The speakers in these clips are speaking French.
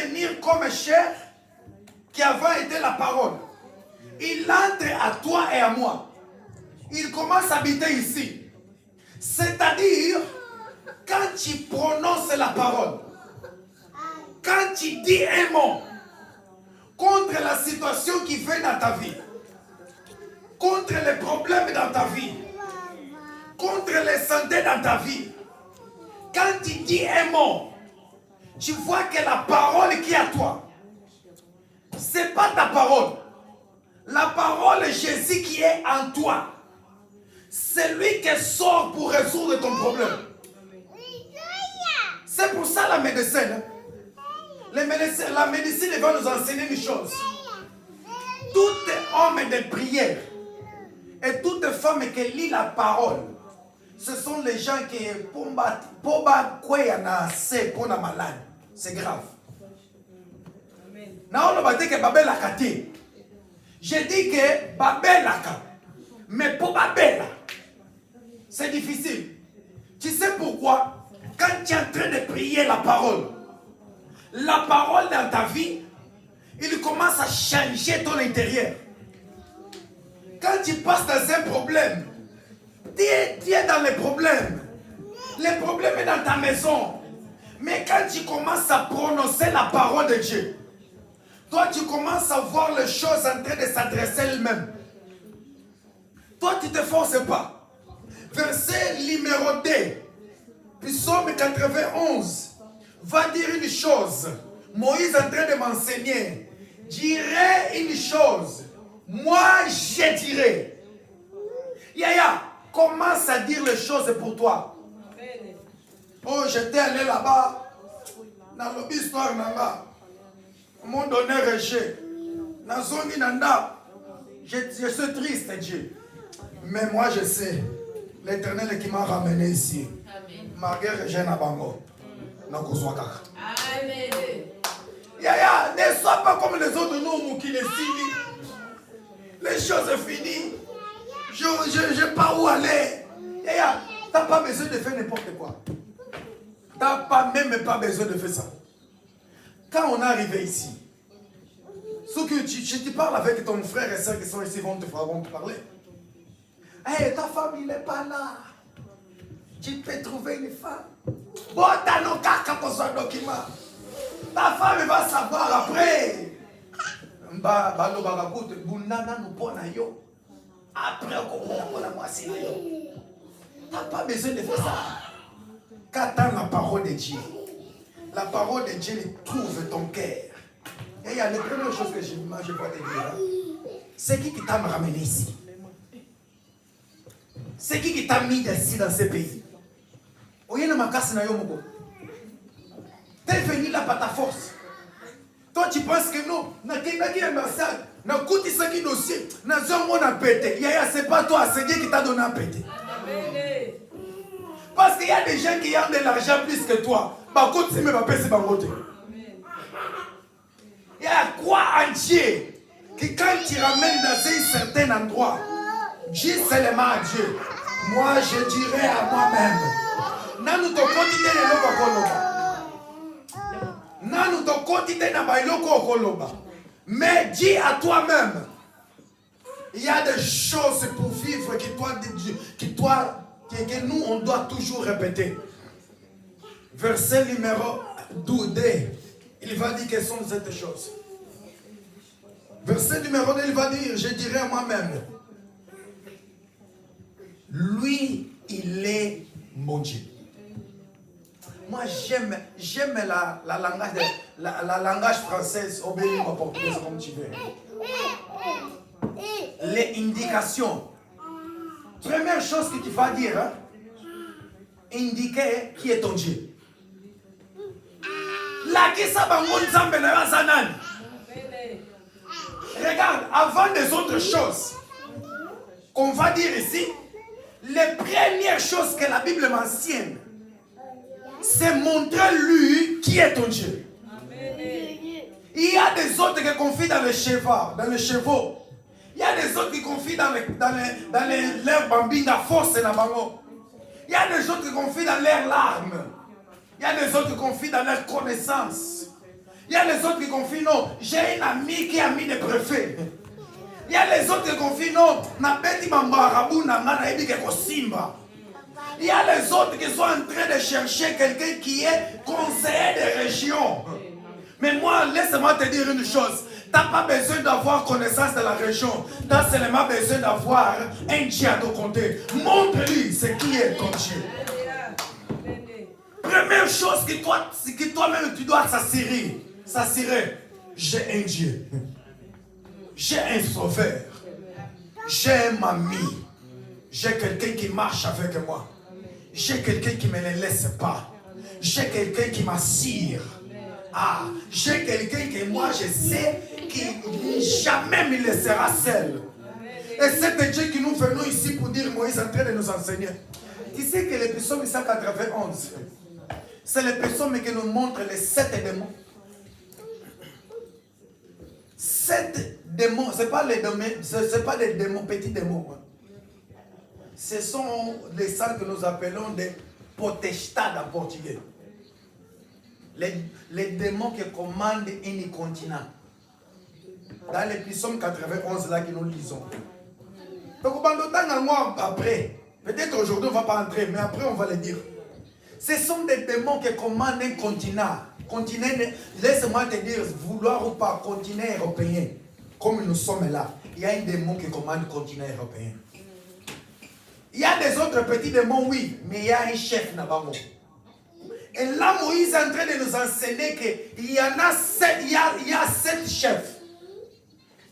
venir comme chair qui avant était la parole. Il entre à toi et à moi. Il commence à habiter ici. C'est-à-dire, quand tu prononces la parole, quand tu dis un mot contre la situation qui fait dans ta vie, contre les problèmes dans ta vie, contre les santé dans ta vie, quand tu dis un mot, tu vois que la parole qui est à toi, ce n'est pas ta parole. La parole Jésus qui est en toi, c'est lui qui sort pour résoudre ton problème. C'est pour ça la médecine. La médecine va nous enseigner une chose. Tout homme de prière et toute femme qui lit la parole, ce sont les gens qui pour la malade. C'est grave. Je dis que Babelaka, mais pour Babela, c'est difficile. Tu sais pourquoi? Quand tu es en train de prier la parole dans ta vie, il commence à changer ton intérieur. Quand tu passes dans un problème, tu es dans les problèmes. Les problèmes sont dans ta maison. Mais quand tu commences à prononcer la parole de Dieu, toi tu commences à voir les choses en train de s'adresser elles-mêmes. Toi tu ne te forces pas. Verset numéro 2, Psaume 91, va dire une chose. Moïse est en train de m'enseigner. Dirait une chose. Moi je dirais. Yaya, commence à dire les choses pour toi. Oh, j'étais allé là-bas, dans l'histoire là-bas. On m'a donné rejet. Dans zone nanda, je suis triste, Dieu. Mais moi, je sais, l'Éternel qui m'a ramené ici. Malgré rejet na bango. Amen. Yaya, ne sois pas comme les autres nous qui les signent. Les choses sont finies. Je n'ai pas où aller. Yaya, tu n'as pas besoin de faire n'importe quoi. Tu n'as même pas besoin de faire ça. Quand on est arrivé ici, ce que tu parles avec ton frère et soeur qui sont ici vont te parler. Hey, ta femme, il n'est pas là. Tu peux trouver une femme. Bon, t'as nos cartes pour son document. Ta femme va savoir après. Après, tu n'as pas besoin de faire ça. Qu'attend la parole de Dieu? La parole de Dieu trouve ton cœur. Et il y a les premières choses que je vois te dire. C'est qui t'a ramené ici? C'est qui t'a mis ici dans ce pays? T'es venu là par ta force. Toi tu penses que non? C'est pas toi, c'est Dieu qui t'a donné un pété. Parce qu'il y a des gens qui ont de l'argent plus que toi. Il y a quoi entier que quand tu ramènes dans un certain endroit, dis seulement à Dieu. Moi je dirais à moi-même. Mais dis à toi-même. Il y a des choses pour vivre que nous on doit toujours répéter. Verset numéro 2, il va dire quelles sont ces choses. Verset numéro 2, il va dire, je dirais à moi-même, lui, il est mon Dieu. Moi, j'aime la langage française, ou bien la portugaise, comme tu veux. Les indications. Première chose que tu vas dire, hein, indiquer qui est ton Dieu. Regarde, avant des autres choses qu'on va dire ici, les premières choses que la Bible mentionne, c'est montrer lui qui est ton Dieu. Il y a des autres qui confient dans les chevaux. Il y a des autres qui confient dans leurs bambines à force et la bango. Il y a des autres qui confient dans leurs larmes. Il y a des autres qui confient dans leur connaissance. Il y a les autres qui confient, non, j'ai une amie qui est amie de préfet. Il y a les autres qui confient, non, il y a les autres qui sont en train de chercher quelqu'un qui est conseiller de région. Mais moi, laisse-moi te dire une chose. Tu n'as pas besoin d'avoir connaissance de la région. Tu as seulement besoin d'avoir un Dieu à ton côté. Montre-lui ce qui est ton Dieu. Première chose que toi-même tu dois s'assurer. J'ai un Dieu. J'ai un sauveur. J'ai un ami. J'ai quelqu'un qui marche avec moi. J'ai quelqu'un qui ne me laisse pas. J'ai quelqu'un qui m'assure. J'ai quelqu'un que moi je sais qui jamais me laissera seul. Et c'est Dieu que nous venons ici pour dire Moïse est en train de nous enseigner. Tu sais que le psaume 191, c'est le psaume qui nous montre les 7 démons. 7 démons, ce n'est pas des démons, petits démons. Ce sont les sangs que nous appelons des potestades en portugais. Les démons qui commandent un continent. Dans les psaumes 91 là que nous lisons. Donc après, peut-être aujourd'hui on ne va pas entrer, mais après on va le dire. Ce sont des démons qui commandent un continent. Continent, laisse-moi te dire, vouloir ou pas, continent européen, comme nous sommes là, il y a un démon qui commande le continent européen. Il y a des autres petits démons, oui, mais il y a un chef là-bas. Et là, Moïse est en train de nous enseigner qu'il y en a 7, il y a 7 chefs.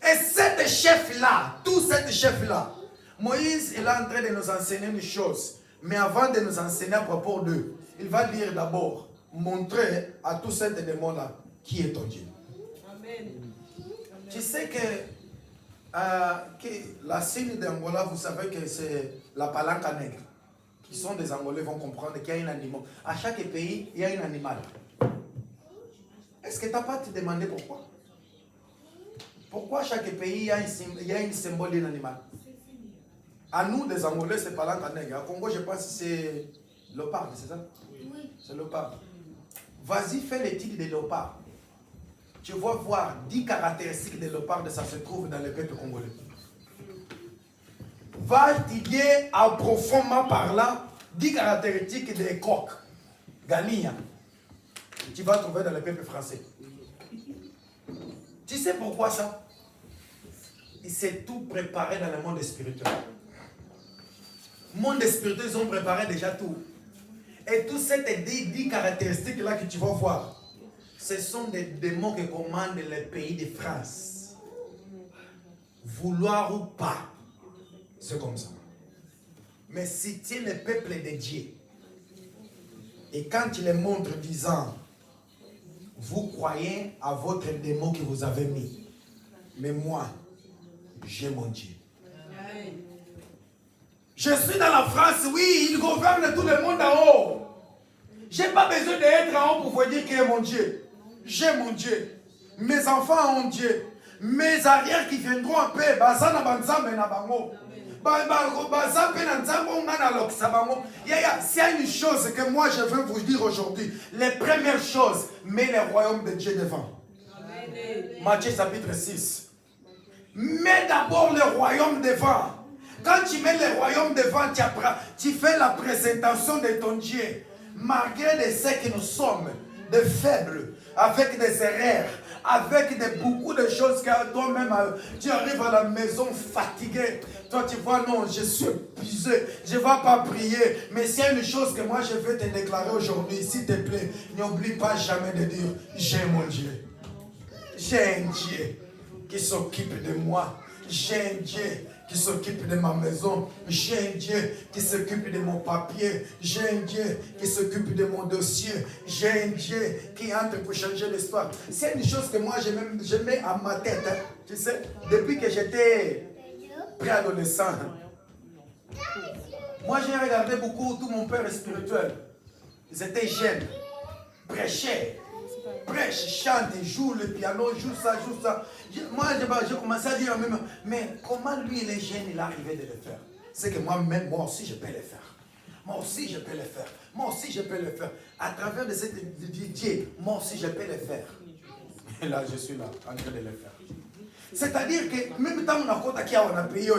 Et 7 chefs-là, tous 7 chefs-là, Moïse est là en train de nous enseigner une chose. Mais avant de nous enseigner à propos d'eux, il va dire d'abord, montrer à tous ces démons-là qui est ton Dieu. Amen. Tu sais que la signe d'Angola, vous savez que c'est la palanca nègre. Qui sont des Angolais vont comprendre qu'il y a un animal. À chaque pays, il y a un animal. Est-ce que tu n'as pas te demandé pourquoi? Pourquoi à chaque pays, il y a un symbole d'un animal? À nous, des Angolais, c'est palanca nègre. Au Congo, je pense que c'est léopard, c'est ça? Oui. C'est léopard. Vas-y, fais l'étude des léopards. Tu vas voir 10 caractéristiques des léopards, ça se trouve dans le peuple congolais. Va étudier en profondément parlant 10 caractéristiques des coqs, Galia. Tu vas trouver dans le peuple français. Tu sais pourquoi ça? Il s'est tout préparé dans le monde spirituel. Le monde spirituel, ils ont préparé déjà tout. Et toutes ces 10 caractéristiques-là que tu vas voir, ce sont des démons qui commandent le pays de France. Vouloir ou pas, c'est comme ça. Mais si tu es le peuple de Dieu, et quand tu les montres disant, vous croyez à votre démon que vous avez mis, mais moi, j'ai mon Dieu. Je suis dans la France, oui, il gouverne tout le monde en haut. Je n'ai pas besoin d'être en haut pour vous dire qu'il est mon Dieu. J'ai mon Dieu. Mes enfants ont Dieu. Mes arrières qui viendront en paix, s'il y a une chose que moi je veux vous dire aujourd'hui, les premières choses, mets le royaume de Dieu devant. Matthieu chapitre 6. Mets d'abord le royaume devant. Quand tu mets le royaume devant, tu fais la présentation de ton Dieu. Malgré de ce que nous sommes, des faibles, avec des erreurs, avec beaucoup de choses que toi-même, tu arrives à la maison fatigué. Toi, tu vois, non, je suis épuisé, je ne vais pas prier. Mais s'il y a une chose que moi, je veux te déclarer aujourd'hui, s'il te plaît, n'oublie pas jamais de dire, j'ai mon Dieu. J'ai un Dieu qui s'occupe de moi. J'ai un Dieu qui s'occupe de ma maison. J'ai un Dieu qui s'occupe de mon papier. J'ai un Dieu qui s'occupe de mon dossier. J'ai un Dieu qui entre pour changer l'histoire. C'est une chose que moi je mets à ma tête. Hein. Tu sais, depuis que j'étais préadolescent, moi j'ai regardé beaucoup tout mon père spirituel. Ils étaient jeunes, prêchaient. Prêche, chante, joue le piano, joue ça. Moi, j'ai commencé à dire même, mais comment lui, il est jeune, il est arrivé de le faire? C'est que moi-même, moi aussi, je peux le faire. Moi aussi, je peux le faire. Moi aussi, je peux le faire. À travers de cette Dieu, moi aussi, je peux le faire. Et là, je suis là, en train de le faire. C'est-à-dire que même quand on a compte qui a payé, je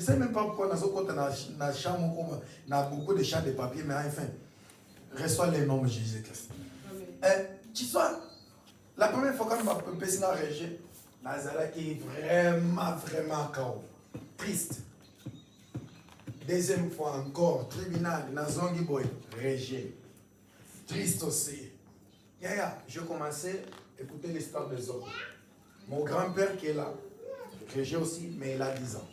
ne sais même pas pourquoi on a beaucoup de champs de papier, mais enfin, reçois les noms de Jésus-Christ. Tu sais, la première fois quand on m'a payé dans Régé, Nazareth qui est vraiment chaos, triste. Deuxième fois encore, tribunal, Nazongi Boy, Régé, triste aussi. Je commençais à écouter l'histoire des autres. Mon grand-père qui est là, Régé aussi, mais il a 10 ans.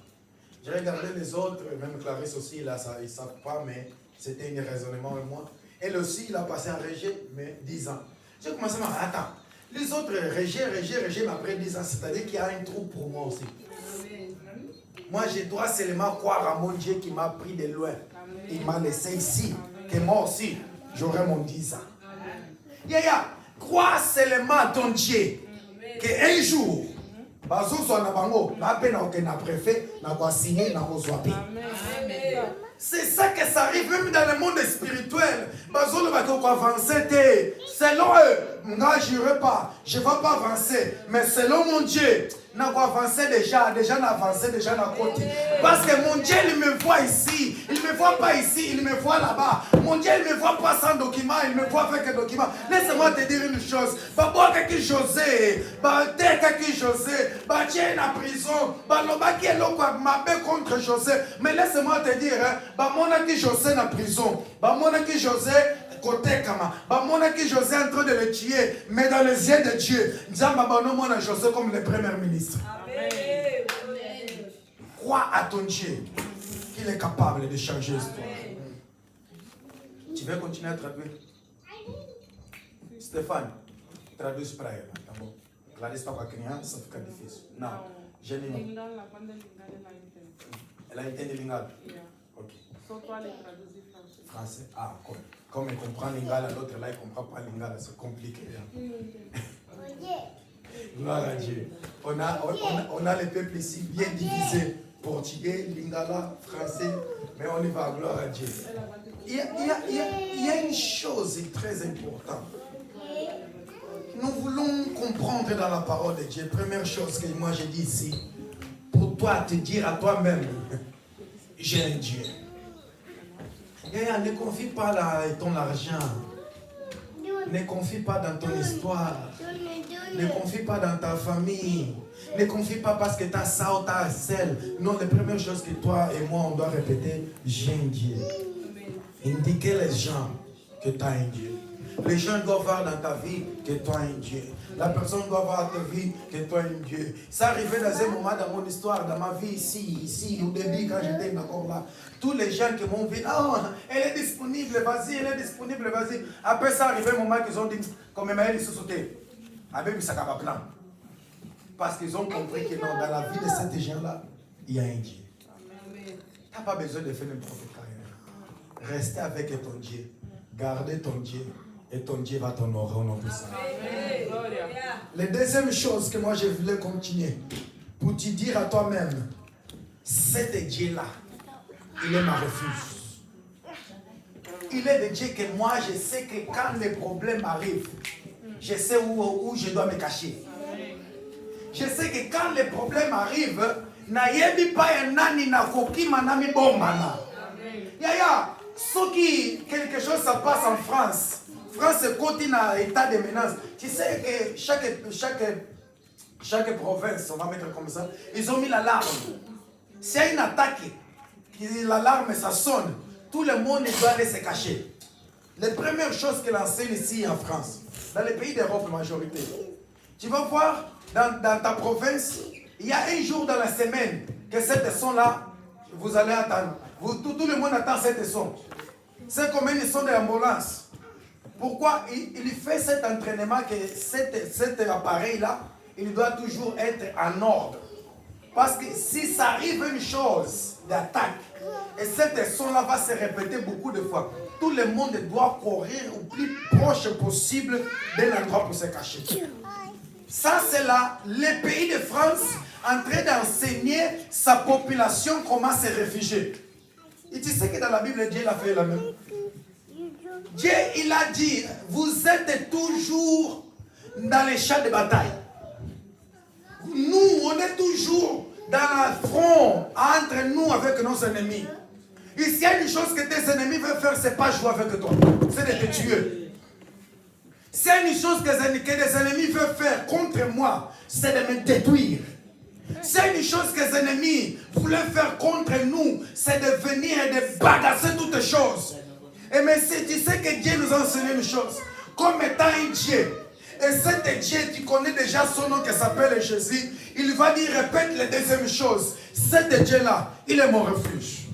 J'ai regardé les autres, même Clarisse aussi, ils ne savent pas, mais c'était un raisonnement avec moi. Elle aussi, il a passé un Régé, mais 10 ans. J'ai commencé à me dire, attends, les autres Régé, mais après 10 ans, c'est-à-dire qu'il y a un trou pour moi aussi. Moi, je dois seulement croire à mon Dieu qui m'a pris de loin. Il m'a laissé ici, que moi aussi, j'aurai mon 10 ans. Crois seulement à ton Dieu. Qu'un jour, c'est ça que ça arrive même dans le monde spirituel. Selon eux, moi je n'irai pas, je ne vais pas avancer. Mais selon mon Dieu, je vais avancer déjà avancé déjà dans côté. Parce que mon Dieu, il me voit ici, il ne me voit pas ici, il me voit là-bas. Mon Dieu, il ne me voit pas sans document, il me voit avec un document. Laisse-moi te dire une chose. José, Dieu est en prison, qui est là contre José. Mais laisse-moi te dire, José est en prison, José côté Kama, José est en train de le tuer, mais dans les yeux de Dieu, José comme le premier ministre. Amen. Crois à ton Dieu qu'il est capable de changer l'histoire. Tu veux continuer à traduire? Stéphane, traduis par elle. D'abord. Clarisse pas quoi crier, ça fait difficile. Non, je n'ai pas. Elle a entendu l'ingala. Ok. Français. Ah, comme elle comprend l'ingala, l'autre là, il ne comprend pas l'ingala, c'est compliqué. Gloire à Dieu. On a les peuples ici bien divisés. Portugais, lingala, français, mais on y va, gloire à Dieu. Il y a une chose très importante. Nous voulons comprendre dans la parole de Dieu. Première chose que moi je dis ici, pour toi te dire à toi-même, j'ai un Dieu. Ne confie pas ton argent. Ne confie pas dans ton histoire. Ne confie pas dans ta famille. Ne confie pas parce que tu as ça ou tu as celle. Non, la première chose que toi et moi, on doit répéter, j'ai un Dieu. Indiquez les gens que tu as un Dieu. Les gens doivent voir dans ta vie que toi un Dieu. La personne doit voir dans ta vie que toi un Dieu. Ça arrivait dans un moment dans mon histoire, dans ma vie ici, au début quand j'étais encore là. Tous les gens qui m'ont dit, oh, elle est disponible, vas-y, elle est disponible, vas-y. Après ça, arrivé un moment qu'ils ont dit, comme elle est sous-sauté. Avec ça va plan. Parce qu'ils ont compris que dans la vie de ces gens-là, il y a un Dieu. Tu n'as pas besoin de faire n'importe quoi. Restez avec ton Dieu. Gardez ton Dieu. Et ton Dieu va t'honorer au nom de ça. La deuxième chose que moi je voulais continuer, pour te dire à toi-même, cet Dieu-là, il est ma refuge. Il est le Dieu que moi je sais que quand les problèmes arrivent, je sais où je dois me cacher. Je sais que quand les problèmes arrivent, nayebi pa nani na kokima na mi bombana. Yaya, ce qui quelque chose ça passe en France. France continue à état de menace. Tu sais que chaque province, on va mettre comme ça, ils ont mis l'alarme. S'il y a une attaque, l'alarme ça sonne, tout le monde doit aller se cacher. Les premières choses que l'enseigne ici en France, dans les pays d'Europe la majorité, tu vas voir dans ta province, il y a un jour dans la semaine que cette son-là, vous allez attendre. Tout le monde attend cette son. C'est comme une son de l'ambulance. Pourquoi il fait cet entraînement que cet appareil-là, il doit toujours être en ordre. Parce que si ça arrive une chose d'attaque, et cette son-là va se répéter beaucoup de fois, tout le monde doit courir au plus proche possible d'un endroit pour se cacher. Ça, c'est là, le pays de France en train d'enseigner sa population comment se réfugier. Et tu sais que dans la Bible, Dieu l'a fait la même. Dieu, il a dit, vous êtes toujours dans les champs de bataille. Nous, on est toujours dans le front entre nous avec nos ennemis. Ici, il y a une chose que tes ennemis veulent faire, c'est pas jouer avec toi, c'est de te tuer. S'il y a une chose que les ennemis veulent faire contre moi, c'est de me détruire. C'est une chose que les ennemis voulaient faire contre nous, c'est de venir et de bagasser toutes choses. Et mais si tu sais que Dieu nous a enseigné une chose, comme étant un Dieu, et cet Dieu, tu connais déjà son nom qui s'appelle Jésus, il va dire, répète la deuxième chose, cet Dieu-là, il est mon refuge.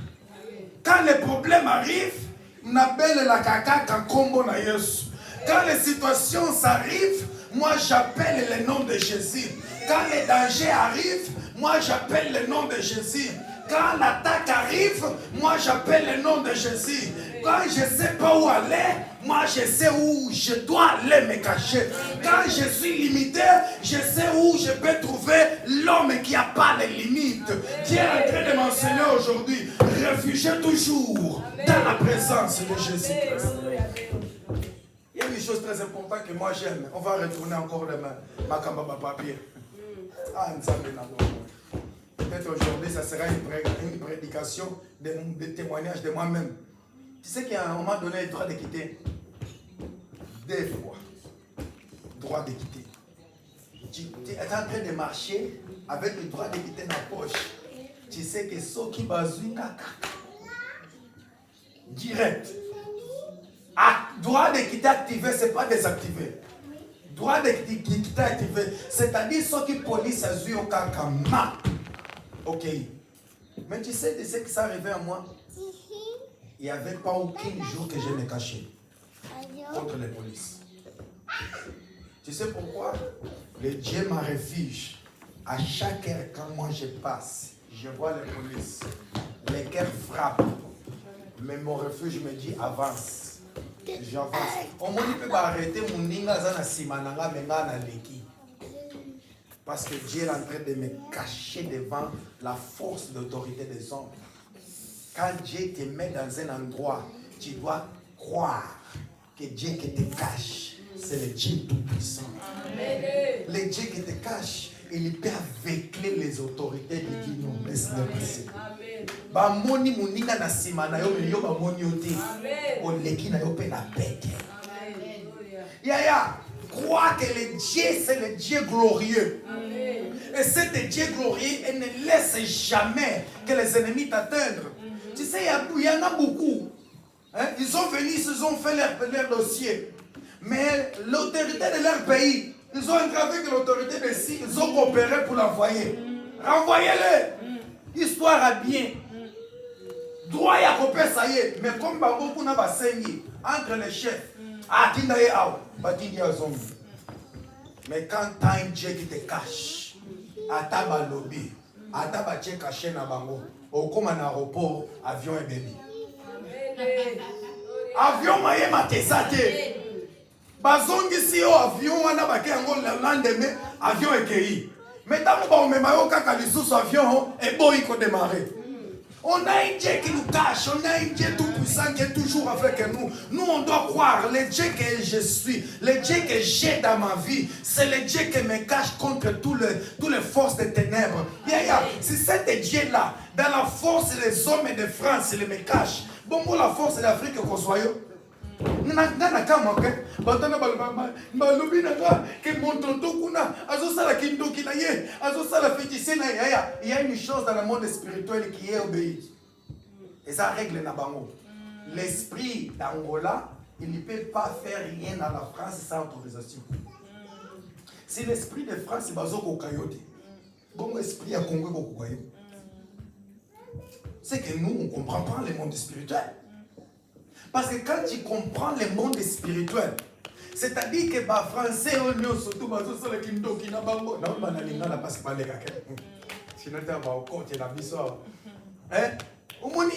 Quand les problèmes arrivent, n'appelle la caca quand combo na Yesu. Quand les situations s'arrivent, moi j'appelle le nom de Jésus. Quand les dangers arrivent, moi j'appelle le nom de Jésus. Quand l'attaque arrive, moi j'appelle le nom de Jésus. Quand je ne sais pas où aller, moi je sais où je dois aller me cacher. Quand je suis limité, je sais où je peux trouver l'homme qui n'a pas de limites. Dieu est en train de m'enseigner aujourd'hui. Réfugiez toujours dans la présence de Jésus-Christ. Il y a une chose très importante que moi j'aime. On va retourner encore demain. Ma kambaba papier. Ah, peut-être aujourd'hui, ça sera une prédication de témoignage de moi-même. Tu sais qu'à un moment donné, le droit de quitter. Des fois. Droit de quitter. Tu es en train de marcher avec le droit de quitter dans la poche. Tu sais que ce qui bazouka direct. Droit de quitter activé, ce n'est pas désactivé. Droit de quitter activé, c'est-à-dire ce qui police a vu au kakama. Ok. Mais tu sais ce qui s'est arrivé à moi? Il n'y avait pas aucun jour que je me cachais contre les polices. Tu sais pourquoi? Le Dieu m'a refuge. À chaque heure, quand moi je passe, je vois les polices. Les cœurs frappent. Mais mon refuge me dit avance. J'avance. On m'a dit que arrêter mon ninga zana simananga menga na leki. Parce que Dieu est en train de me cacher devant la force d'autorité des hommes. Quand Dieu te met dans un endroit, tu dois croire que Dieu qui te cache, c'est le Dieu tout-puissant. Le Dieu qui te cache, il peut aveugler les autorités de Dieu. Non, laisse-le passer. Ba moni muninga na sima na yo yo ba moni ote o leki na yo pe na bête. Ya crois que le Dieu c'est le Dieu glorieux. Amen. Et cet Dieu glorieux il ne laisse jamais que les ennemis t'atteignent. Tu sais il y en a beaucoup. Hein? Ils sont venus, ils ont fait leur dossier. Mais l'autorité de leur pays, ils ont entravé avec l'autorité de ci, ils ont coopéré pour l'envoyer. Renvoyez-le. Histoire à bien. Droit à copier, ça y est. Mais comme beaucoup n'a pas saigné entre les chefs, mais quand tu as un Dieu qui te cache, à ta lobby, à ta Dieu caché na bango, au comme un aéroport, avion et bébé. Avion maye matesate. Bazongi si au avion wana bake ango le lendemain, avion ekei. Mais tant que on me mayo kaka lisusu avion et boy ko démarrer. On a un Dieu qui nous cache, on a un Dieu tout-puissant qui est toujours avec nous. Nous, on doit croire, le Dieu que je suis, le Dieu que j'ai dans ma vie, c'est le Dieu qui me cache contre toutes les forces des ténèbres. C'est cet Dieu-là, dans la force des hommes de France, il me cache. Bon, pour la force de l'Afrique, qu'on soit yo. Il y a une chose dans le monde spirituel qui est obéie. Et ça règle Nabango. L'esprit d'Angola, il ne peut pas faire rien dans la France sans autorisation. Si l'esprit de France est basé au Kayote, bon esprit à Congo au Kayote. C'est que nous, on ne comprend pas le monde spirituel. Parce que quand tu comprends le monde spirituel, c'est-à-dire que les Français ont surtout sur le Kindo qui n'a pas bon. Non, mais on n'a pas ce palais. Sinon, tu as un compte, tu as un bisou. Hein? Au moins,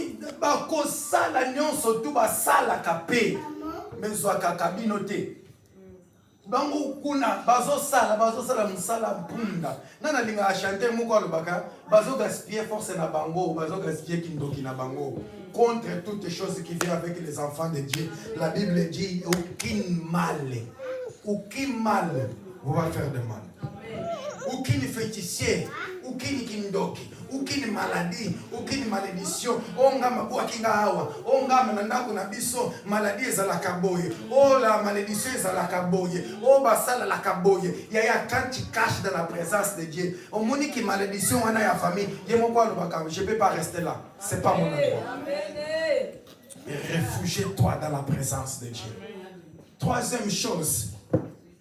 ça, la nion surtout, ça, la capé. Mais soit kakabinoté. Bango kuna bazo sala musala mpunda nana linga chanter moko lobaka bazo gaspiller force na bango bazo gaspiller kindoki na bango contre toutes les choses qui viennent avec les enfants de Dieu. La Bible dit aucun mal vous va faire de mal. Aucune fétichier, aucune kindoki, aucune maladie, aucune malédiction. On gama boakinga hawa, on gama nandako na biso maladie ezalaka boye. Oh la malédiction ezalaka boye. Oh basala la kaboye. Yaya quand tu caches dans la présence de Dieu. On moni qui malédiction on a ya famille. Je ne peux pas rester là. C'est pas mon endroit. Réfugie-toi dans la présence de Dieu. Troisième chose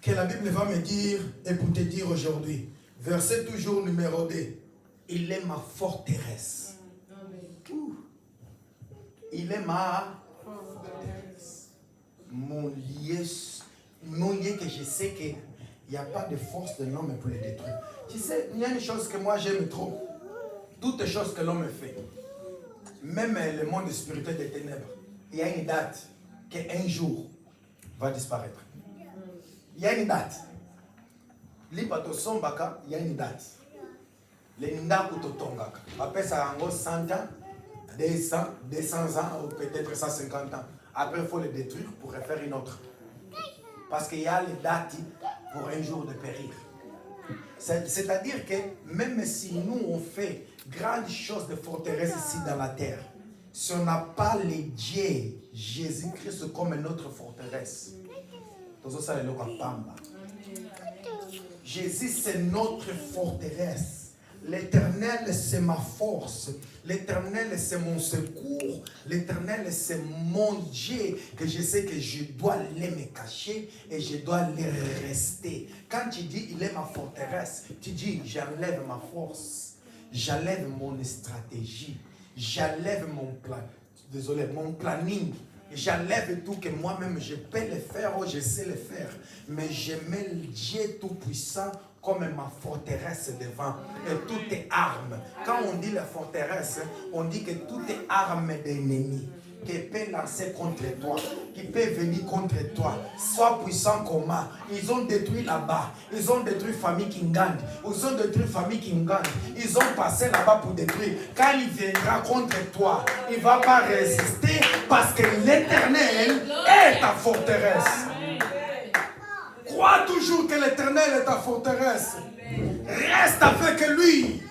que la Bible va me dire et pour te dire aujourd'hui. Verset toujours numéro 2. Il est ma forteresse. Il est ma forteresse. Mon lieu que je sais qu'il n'y a pas de force de l'homme pour le détruire. Tu sais, il y a une chose que moi j'aime trop. Toutes les choses que l'homme fait. Même le monde spirituel des ténèbres. Il y a une date qu'un jour va disparaître. Il y a une date. Lipato sombaka, il y a une date. Les ndaku totongaka. Après ça, en 100 ans, 200 ans, ou peut-être 150 ans. Après, il faut le détruire pour refaire une autre. Parce qu'il y a les dates pour un jour de périr. C'est-à-dire que même si nous, on fait grandes choses de forteresse ici dans la terre, si on n'a pas les dieux, Jésus-Christ comme notre forteresse, Jésus, c'est notre forteresse. L'Éternel, c'est ma force. L'Éternel, c'est mon secours. L'Éternel, c'est mon Dieu que je sais que je dois les me cacher et je dois les rester. Quand tu dis, il est ma forteresse, tu dis, j'enlève ma force. J'enlève mon stratégie. J'enlève mon planning. J'enlève tout que moi-même je peux le faire ou je sais le faire. Mais je mets le Dieu tout-puissant comme ma forteresse devant. Et tout est arme. Quand on dit la forteresse, on dit que tout est arme d'ennemi. Qui peut lancer contre toi, qui peut venir contre toi, soit puissant comment. Ils ont détruit là-bas, ils ont détruit famille Kingand, ils ont détruit famille Kingand, ils ont passé là-bas pour détruire. Quand il viendra contre toi, il ne va pas résister parce que l'Éternel est ta forteresse. Crois toujours que l'Éternel est ta forteresse. Reste avec lui.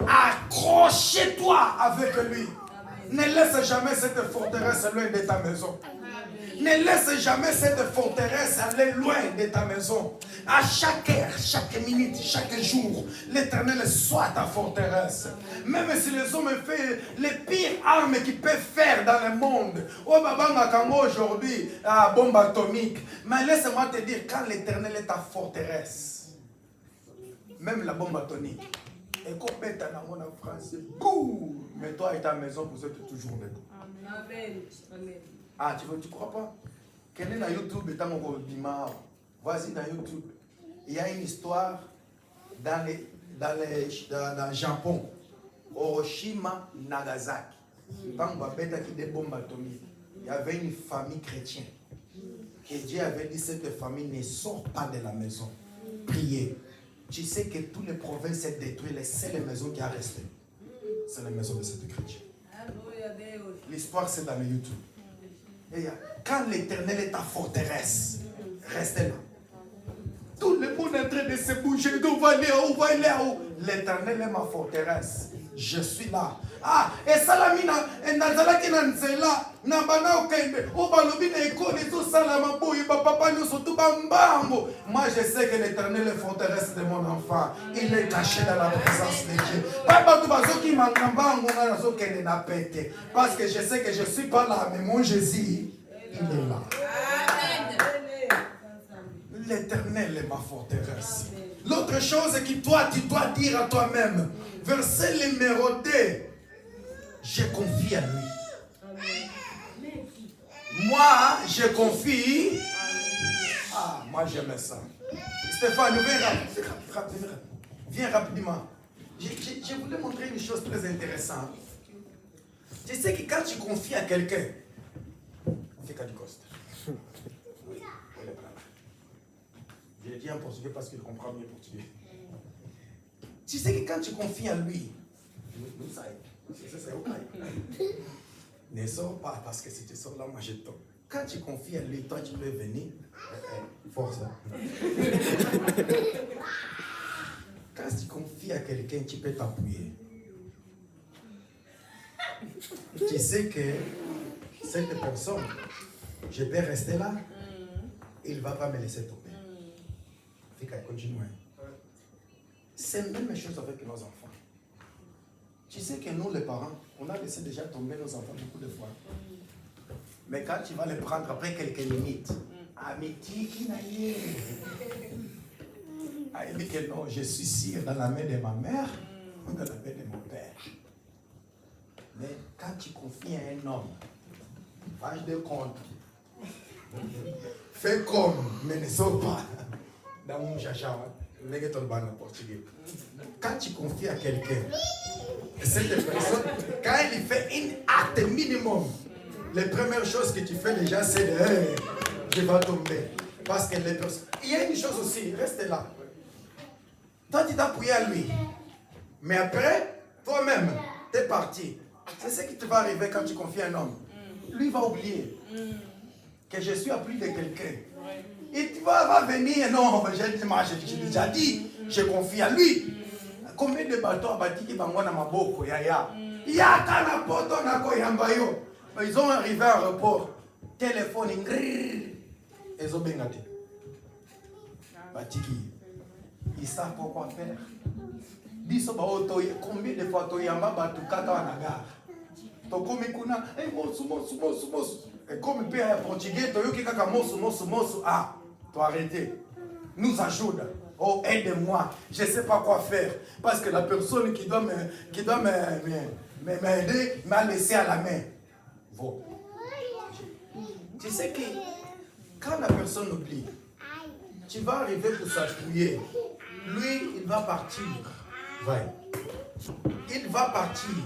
Accroche-toi avec lui. Ne laisse jamais cette forteresse loin de ta maison. Ne laisse jamais cette forteresse aller loin de ta maison. À chaque heure, chaque minute, chaque jour, l'Éternel soit ta forteresse. Même si les hommes font les pires armes qu'ils peuvent faire dans le monde. Oh, aujourd'hui, bombe atomique. Mais laisse-moi te dire, quand l'Éternel est ta forteresse, même la bombe atomique, et qu'on pète en France, boum! Mais toi et ta maison, vous êtes toujours dedans. Amen. Ah, tu crois pas? Quel est dans YouTube et dans vas-y dans YouTube. Il y a une histoire dans le Japon. Hiroshima, Nagasaki. Quand on va mettre des bombes atomiques, il y avait une famille chrétienne. Et Dieu avait dit cette famille ne sort pas de la maison. Priez. Tu sais que toutes les provinces sont détruites, les seules maisons qui sont restées, c'est la maison de cette chrétienne. L'histoire, c'est dans le YouTube. Et quand l'Éternel est ta forteresse, restez là. Tout le monde est en train de se bouger. Où va aller où? L'Éternel est ma forteresse. Je suis là. Ah, et Salamina, et Nazalaki Nanzela, Nabana Okende, Obalobina Ekone, tout Salama Boy, Papa nous sont tout bambambo. Moi je sais que l'Éternel est forteresse de mon enfant. Il est caché dans la présence de Dieu. Papa tout bazo qui m'engambango, nazo kende na pete. Parce que je sais que je ne suis pas là, mais mon Jésus, il est là. L'Éternel est ma forteresse. L'autre chose que toi, tu dois dire à toi-même, verset numéro 2, je confie à lui. Moi, je confie. Ah, moi j'aime ça. Stéphane, viens rapidement. Je voulais montrer une chose très intéressante. Tu sais que quand tu confies à quelqu'un, fais qu'à du coste. Je le dis en portugais parce qu'il comprend mieux portugais. Tu sais que quand tu confies à lui, ne sors pas parce que si tu sors là, moi je tombe. Quand tu confies à lui, toi tu peux venir. Force. Quand tu confies à quelqu'un, tu peux t'appuyer. Tu sais que cette personne, je peux rester là, il ne va pas me laisser tomber. Il faut qu'elle continue. C'est la même chose avec nos enfants. Tu sais que nous, les parents, on a laissé déjà tomber nos enfants beaucoup de fois. Mais quand tu vas les prendre après quelques minutes, amitié qui n'a rien. Il dit que non, je suis sûr dans la main de ma mère ou dans la main de mon père. Mais quand tu confies à un homme, fâche de compte. Fais comme, mais ne sors pas. Dans mon chacha, portugais. Quand tu confies à quelqu'un, cette personne, quand il fait un acte minimum, les premières choses que tu fais déjà, c'est de hey, je vais tomber. Parce que les personnes. Il y a une chose aussi, reste là. Toi, tu t'as appuyé à lui. Mais après, toi-même, tu es parti. C'est ce qui te va arriver quand tu confies à un homme. Lui va oublier que je suis appuyé de quelqu'un. Et tu vas venir, non, j'ai déjà dit, je confie à lui. Combien de bateaux à bâti qui vont dans ma boko, yaya. Ya kana poto na ko yambayo. Ils ont arrivé à l'aéroport. Téléphone, ils ont bien gâté. Batiki, ils savent pas quoi faire. Dis combien de fois tu yamba batu kata na gare. To comme kuna, mosu. Et comme père portugais, tu yoki kaka mosu. Ah, tu arrêté. Nous ajoute. Oh, aide-moi. Je ne sais pas quoi faire. Parce que la personne qui doit m'aider m'a laissé à la main. Bon. Tu sais que quand la personne oublie, tu vas arriver pour s'appuyer. Lui, il va partir. Ouais. Il va partir.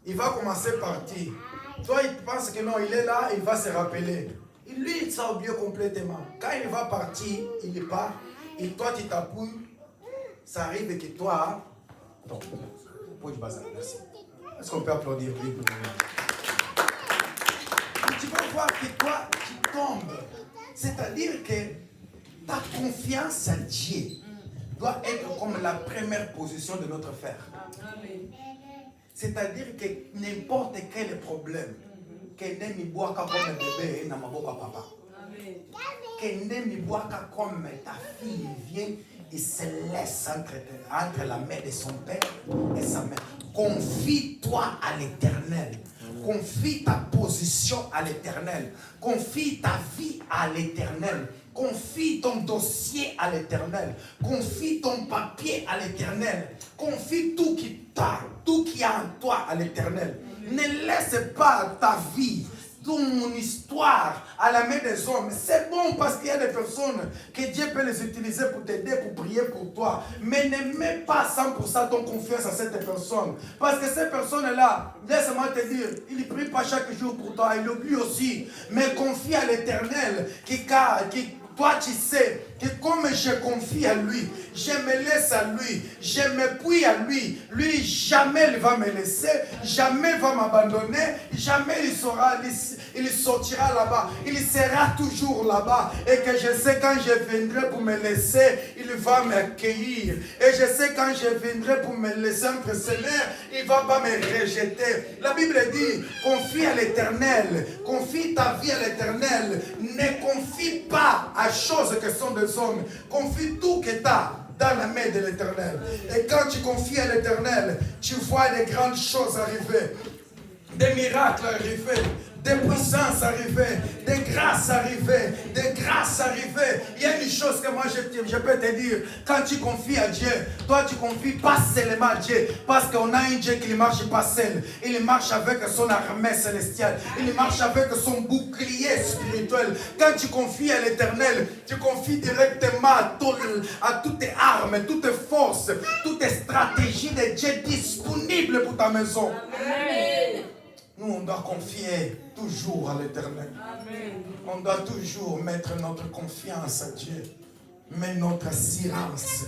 Il va commencer à partir. Toi, il pense que non, il est là, il va se rappeler. Lui, il s'est oublié complètement. Quand il va partir, il part. Et toi, tu t'appuies. Ça arrive que toi... Donc, merci. Est-ce qu'on peut applaudir lui pour tu vas voir que toi, tu tombes. C'est-à-dire que ta confiance à Dieu doit être comme la première position de notre fer. C'est-à-dire que n'importe quel problème, que mi boit comme un bébé, n'a pas papa. Que mi boit comme ta fille vient, il se laisse entre la main de son père et sa mère. Confie-toi à l'Éternel. Confie ta position à l'Éternel. Confie ta vie à l'Éternel. Confie ton dossier à l'Éternel. Confie ton papier à l'Éternel. Confie tout qui est en toi à l'Éternel. Ne laisse pas ta vie, ton histoire à la main des hommes. C'est bon parce qu'il y a des personnes que Dieu peut les utiliser pour t'aider, pour prier pour toi. Mais ne mets pas 100% ton confiance à cette personne. Parce que cette personne-là, laisse-moi te dire, il ne prie pas chaque jour pour toi, il oublie aussi. Mais confie à l'Éternel qui toi tu sais que comme je confie à lui, je me laisse à lui, je m'appuie à lui, lui jamais il va me laisser, jamais il va m'abandonner, jamais il sortira là-bas, il sera toujours là-bas et que je sais quand je viendrai pour me laisser, il va m'accueillir et je sais quand je viendrai pour me laisser entre ses mains, il ne va pas me rejeter. La Bible dit, confie à l'Éternel, confie ta vie à l'Éternel, ne confie pas à choses que sont des hommes. Confie tout que tu as dans la main de l'Éternel. Et quand tu confies à l'Éternel, tu vois des grandes choses arriver. Des miracles arriver. Des puissances arriver, des grâces arriver, des grâces arriver. Il y a une chose que moi je peux te dire. Quand tu confies à Dieu, toi tu confies pas seulement à Dieu. Parce qu'on a un Dieu qui ne marche pas seul. Il marche avec son armée célestiale. Il marche avec son bouclier spirituel. Quand tu confies à l'Éternel, tu confies directement à toutes tes armes, toutes tes forces, toutes tes stratégies de Dieu disponibles pour ta maison. Amen. Nous, on doit confier toujours à l'Éternel. On doit toujours mettre notre confiance à Dieu. Mais notre assurance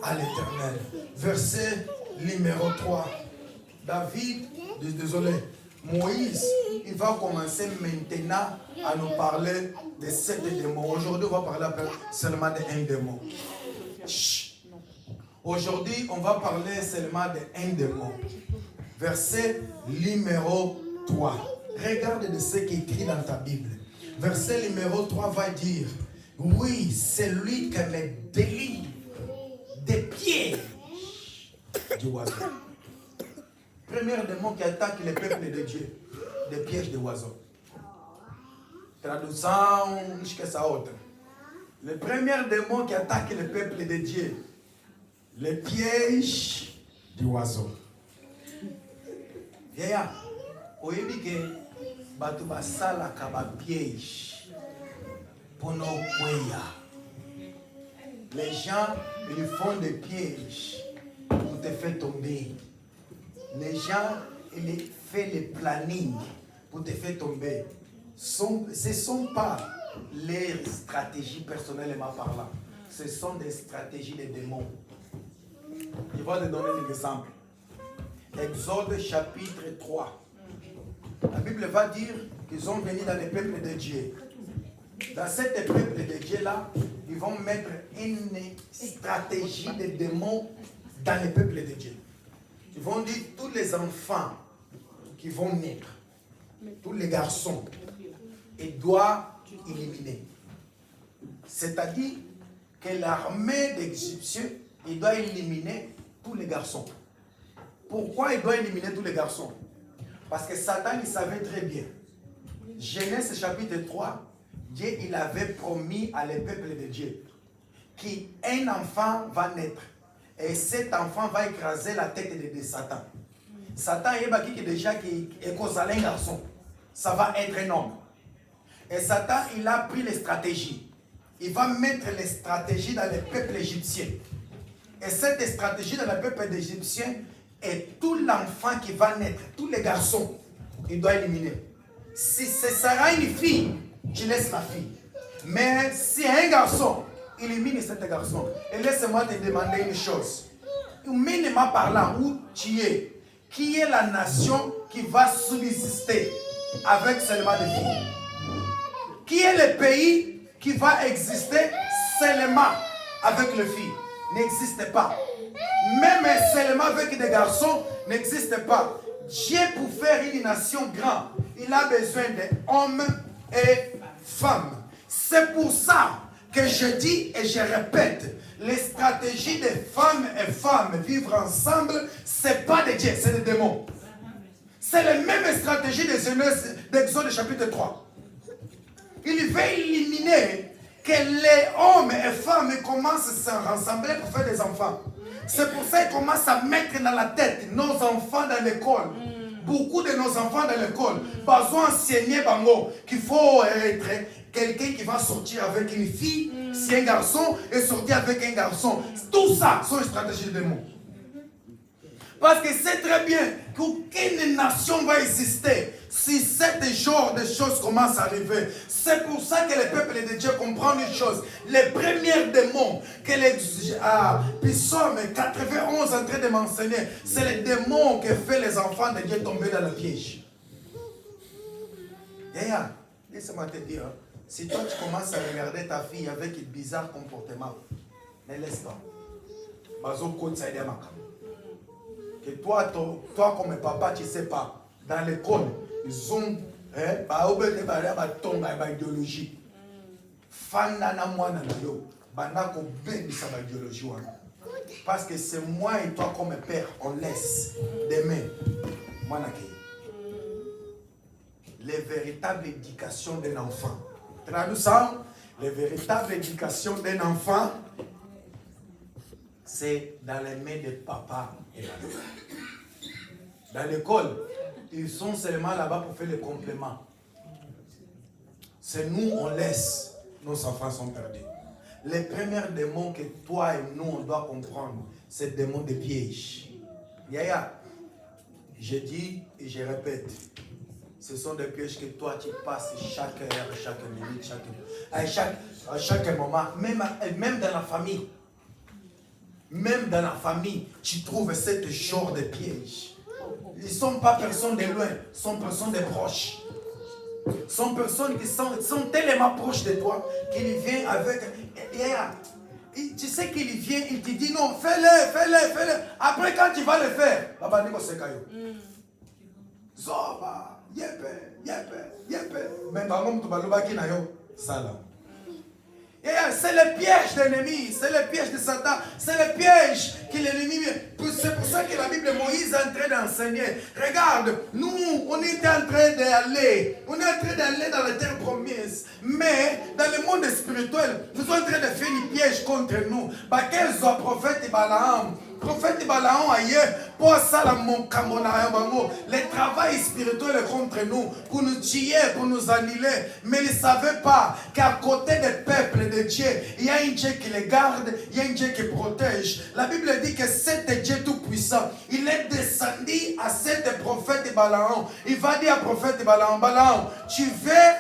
à l'Éternel. Verset numéro 3. David, désolé, Moïse, il va commencer maintenant à nous parler de 7 démons. Aujourd'hui, on va parler seulement d'un démon. Aujourd'hui, on va parler seulement d'un démon. Verset numéro 3. Regarde de ce qui est écrit dans ta Bible. Verset numéro 3 va dire, oui, c'est lui qui me délivre des pièges du oiseau. Premier démon qui attaque le peuple de Dieu, des pièges de oiseaux. Traduction, jusqu'à ça autre. Le premier démon qui attaque le peuple de Dieu, les pièges du oiseau. Yaya, oyebi ke batu basala kaba piège pour nos kweya. Les gens, ils font des pièges pour te faire tomber. Les gens, ils font les plannings pour te faire tomber. Ce ne sont pas les stratégies personnellement parlant. Ce sont des stratégies des démons. Je vais te donner un exemple. Exode chapitre 3. La Bible va dire qu'ils ont venu dans le peuple de Dieu. Dans cette peuple de Dieu-là, ils vont mettre une stratégie de démons dans le peuple de Dieu. Ils vont dire tous les enfants qui vont naître, tous les garçons, ils doivent éliminer. C'est-à-dire que l'armée d'Égyptiens, il doit éliminer tous les garçons. Pourquoi il doit éliminer tous les garçons? Parce que Satan, il savait très bien. Genèse chapitre 3, Dieu, il avait promis à le peuple de Dieu qu'un enfant va naître. Et cet enfant va écraser la tête de Satan. Satan, il est déjà un garçon. Ça va être un homme. Et Satan, il a pris les stratégies. Il va mettre les stratégies dans le peuple égyptien. Et cette stratégie dans le peuple égyptien est tout l'enfant qui va naître, tous les garçons, il doit éliminer. Si ce sera une fille, je laisse la fille. Mais si un garçon, élimine cet garçon. Et laisse-moi te demander une chose. Humainement parlant, où tu es, qui est la nation qui va subsister avec seulement des filles? Qui est le pays qui va exister seulement avec les filles? N'existe pas. Même seulement avec des garçons, n'existe pas. Dieu, pour faire une nation grande, il a besoin d'hommes et femmes. C'est pour ça que je dis et je répète, les stratégies des femmes et femmes vivre ensemble, ce n'est pas de Dieu, c'est des démons. C'est la même stratégie d'Exode chapitre 3. Il veut éliminer que les hommes et femmes commencent à se rassembler pour faire des enfants. C'est pour ça qu'ils commencent à mettre dans la tête nos enfants dans l'école. Beaucoup de nos enfants dans l'école, besoin enseigner bango qu'il faut être quelqu'un qui va sortir avec une fille, si un garçon, et sortir avec un garçon. Tout ça sont des stratégies de démons. Parce que c'est très bien qu'aucune nation va exister si ce genre de choses commencent à arriver. C'est pour ça que le peuple de Dieu comprend une chose. Les premiers démons que les Psaume 91 en train de m'enseigner, c'est les démons qui fait les enfants de Dieu tomber dans le piège. Yaya, laisse-moi te dire, si toi tu commences à regarder ta fille avec un bizarre comportement, ne laisse pas. Que toi comme papa, tu ne sais pas, dans l'école, ils ont idéologie. Parce que c'est moi et toi comme père, on laisse demain. Les véritables éducations d'un enfant. Traduisant, les véritables éducations d'un enfant, c'est dans les mains de papa et maman. Dans l'école, ils sont seulement là-bas pour faire les compléments. C'est nous, on laisse, nos enfants sont perdus. Les premiers démons que toi et nous, on doit comprendre, c'est des démons de piège. Yaya, je dis et je répète, ce sont des pièges que toi tu passes chaque heure, chaque minute, à chaque moment, même dans la famille. Même dans la famille, tu trouves ce genre de piège. Ils ne sont pas personnes de loin, ils sont personnes de proches. Ils sont personnes qui sont tellement proches de toi qu'il vient avec... Tu sais qu'il vient, il te dit non, fais-le. Après, quand tu vas le faire, Baba Niko Sekayo. Zoba, yepe. Mais Bangom Tubalubaki Nayo, Salam. C'est le piège de l'ennemi, c'est le piège de Satan, c'est le piège que l'ennemi... C'est pour ça que la Bible, Moïse est en train d'enseigner. Regarde, nous, on est en train d'aller dans la terre promise. Mais dans le monde spirituel, nous sommes en train de faire des pièges contre nous. Quels sont les prophètes de Balaam? Prophète Balaam ailleurs pour ça le travail spirituel est contre nous pour nous tuer, pour nous annuler, mais ils ne savaient pas qu'à côté des peuples de Dieu il y a un Dieu qui les garde, il y a un Dieu qui protège. La Bible dit que cet Dieu tout puissant, il est descendu à cet prophète Balaam. Il va dire à prophète Balaam, tu veux,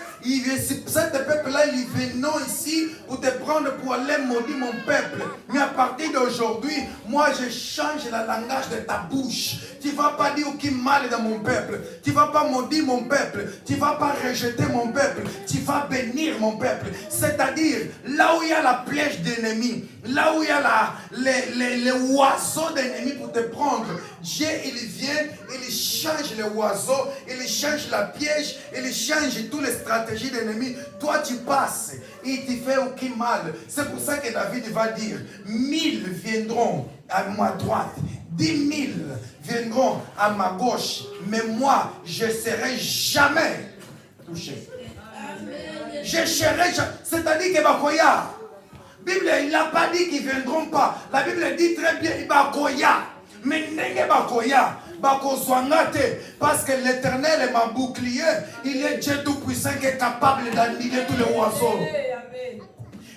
cet peuple-là, ils viennent ici pour te prendre pour aller maudire mon peuple. Mais à partir d'aujourd'hui, moi je change le langage de ta bouche. Tu ne vas pas dire aucun mal dans mon peuple. Tu ne vas pas maudire mon peuple. Tu ne vas pas rejeter mon peuple. Tu vas bénir mon peuple. C'est-à-dire, là où il y a la flèche d'ennemi, là où il y a les oiseaux d'ennemis pour te prendre, Dieu, il vient, il change les oiseaux, il change la piège, il change toutes les stratégies d'ennemis. Toi, tu passes et tu fais aucun mal. C'est pour ça que David va dire, 1000 viendront à ma droite, 10 000 viendront à ma gauche, mais moi, je ne serai jamais touché. Amen. Je serai jamais. C'est-à-dire que Bakoya, la Bible, il n'a pas dit qu'ils ne viendront pas. La Bible dit très bien, Bakoya. Mais n'est pas Bakoya. Parce que l'Éternel est ma bouclier. Il est Dieu tout-puissant qui est capable d'annuler tous les oiseaux.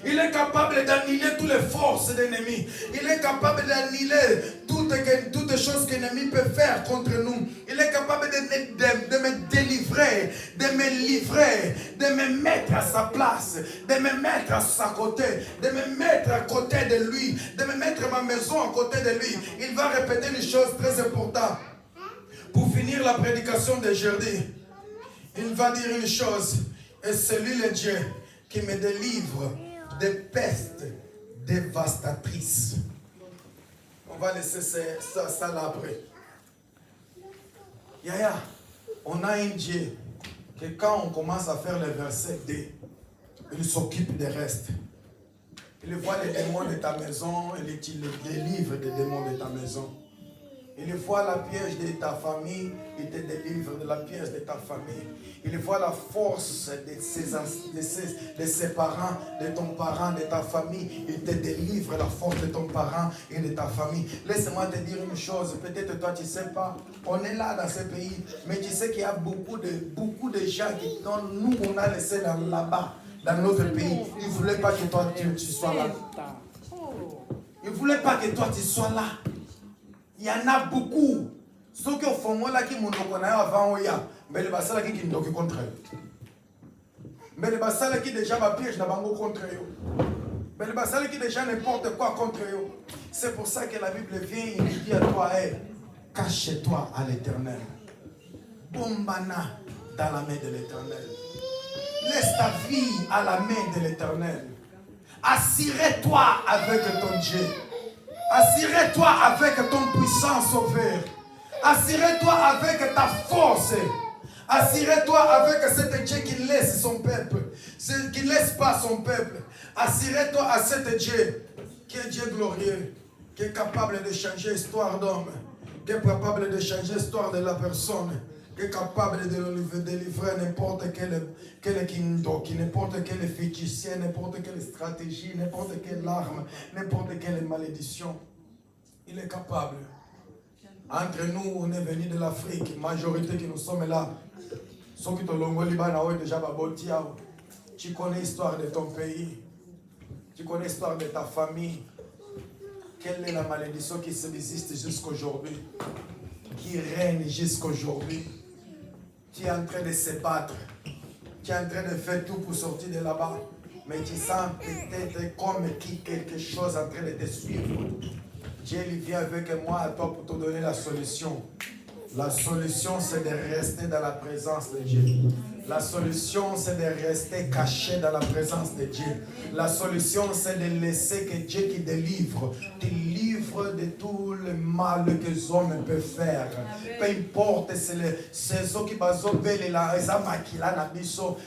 Il est capable d'annuler toutes les forces d'ennemis. Il est capable d'annuler toutes les choses que l'ennemi peut faire contre nous. Il est capable de me délivrer, de me livrer, de me mettre à sa place, de me mettre à sa côté, de me mettre à côté de lui, de me mettre ma maison à côté de lui. Il va répéter une chose très importante. Pour finir la prédication d'aujourd'hui, il va dire une chose. Et c'est lui le Dieu qui me délivre des pestes dévastatrices. On va laisser ça là après. Yaya, on a un Dieu que quand on commence à faire le verset D, il s'occupe des restes. Il voit les démons de ta maison, il délivre des démons de ta maison. Il voit la piège de ta famille, il te délivre de la piège de ta famille. Il voit la force de ses parents, de ton parent, de ta famille. Il te délivre la force de ton parent et de ta famille. Laisse-moi te dire une chose, peut-être toi tu ne sais pas, on est là dans ce pays, mais tu sais qu'il y a beaucoup de gens qui, nous on a laissé là-bas, dans notre pays. Ils ne voulaient pas que toi tu sois là. Ils ne voulaient pas que toi tu sois là. Il y en a beaucoup. Ceux qui font là qui m'ont donné avant Oya, mais les basala qui m'ont donné contre eux. Mais les basala qui déjà ma piège n'a pas contre eux. Mais les basala qui déjà n'importe quoi contre eux. C'est pour ça que la Bible vient et dit à toi, hey, cache-toi à l'Éternel. Bombana dans la main de l'Éternel. Laisse ta vie à la main de l'Éternel. Assirez-toi avec ton Dieu. Assirez-toi avec ton puissant sauveur. Assirez-toi avec ta force. Assirez-toi avec cet Dieu qui laisse son peuple. Qui ne laisse pas son peuple. Assirez-toi à cet Dieu qui est Dieu glorieux. Qui est capable de changer l'histoire d'homme. Qui est capable de changer l'histoire de la personne. Qui est capable de délivrer n'importe quel kindoki, n'importe quel féticien, n'importe quelle stratégie, n'importe quelle arme, n'importe quelle malédiction. Il est capable. Entre nous, on est venus de l'Afrique, majorité qui nous sommes là. Ceux qui te l'ont déjà tu connais l'histoire de ton pays. Tu connais l'histoire de ta famille. Quelle est la malédiction qui subsiste jusqu'à aujourd'hui? Qui règne jusqu'à aujourd'hui? Tu es en train de se battre. Tu es en train de faire tout pour sortir de là-bas. Mais tu sens peut-être comme quelque chose en train de te suivre. Dieu il vient avec moi à toi pour te donner la solution. La solution, c'est de rester dans la présence de Dieu. La solution, c'est de rester caché dans la présence de Dieu. La solution, c'est de laisser que Dieu qui délivre, te livre de tout le mal que les hommes peuvent faire. Peu importe, c'est eux qui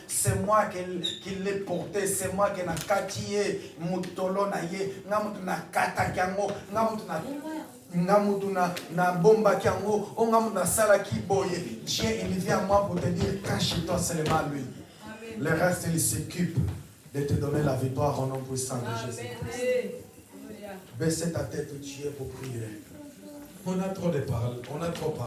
c'est moi qui l'ai porté, c'est moi qui l'ai katié, moutolo na ye, na kata kiango, na bomba kiango, na sala ki boye. Dieu, il vient à moi pour te dire, cache-toi seulement lui. Le reste, il s'occupe de te donner la victoire au nom puissant de Jésus. Baissez ta tête, Dieu, pour prier. On a trop de paroles, on a trop parlé.